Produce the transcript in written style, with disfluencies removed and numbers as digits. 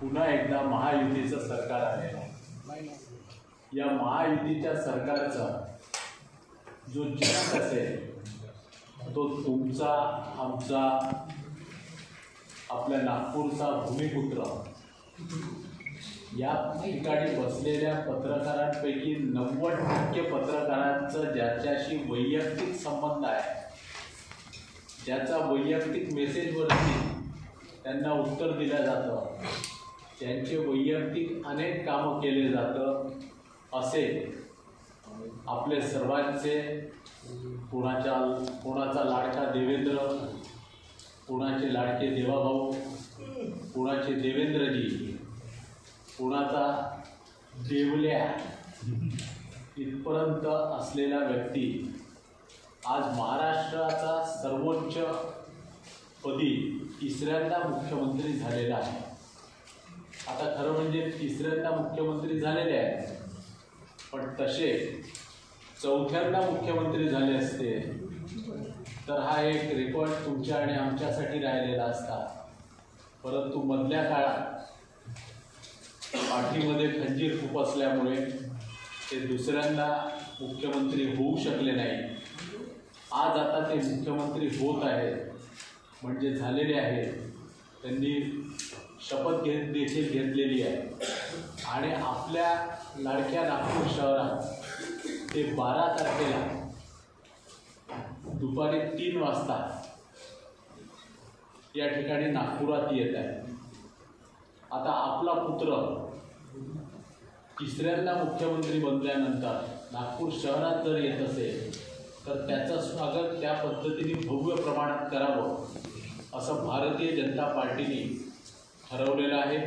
पुन्हा एकदा महायुतीचं सरकार आलेलं आहे। या महायुतीच्या सरकारचा जो जनक असेल तो तुमचा, आमचा, आपल्या नागपूरचा भूमिपुत्र, या ठिकाणी बसलेल्या पत्रकारांपैकी 90% पत्रकारांचं ज्याच्याशी वैयक्तिक संबंध आहे, ज्याचा वैयक्तिक मेसेजवरती त्यांना उत्तर दिलं जातं, त्यांचे वैयक्तिक अनेक कामं केले जातं, असे आपले सर्वांचे कोणाचा लाडका देवेंद्र, कोणाचे लाडके देवाभाऊ, कोणाचे देवेंद्रजी, कोणाचा देवल्या इथपर्यंत असलेला व्यक्ती आज महाराष्ट्राचा सर्वोच्च पदी तिसऱ्यांदा मुख्यमंत्री झालेला आहे। आता खरं म्हणजे तिसऱ्यांदा मुख्यमंत्री झालेले आहेत, पण तसे चौथ्यांदा मुख्यमंत्री झाले असते तर हा एक रेकॉर्ड तुमच्या आणि आमच्यासाठी राहिलेला असता। परंतु मधल्या काळात पाठीमध्ये खंजीर खूप असल्यामुळे ते दुसऱ्यांदा मुख्यमंत्री होऊ शकले नाही। आज आता ते मुख्यमंत्री होत आहेत, म्हणजे झालेले आहेत, त्यांनी शपथ देखील घेतलेली आहे आणि आपल्या लाडक्या नागपूर शहरात ते 12 तारखेला दुपारी 3 वाजता या ठिकाणी नागपुरात येत आहे। आता आपला पुत्र तिसऱ्यांदा मुख्यमंत्री बनल्यानंतर नागपूर शहरात जर येत असेल तर त्याचं स्वागत त्या पद्धतीने भव्य प्रमाणात करावं असं भारतीय जनता पार्टीने ठरवलेलं आहे।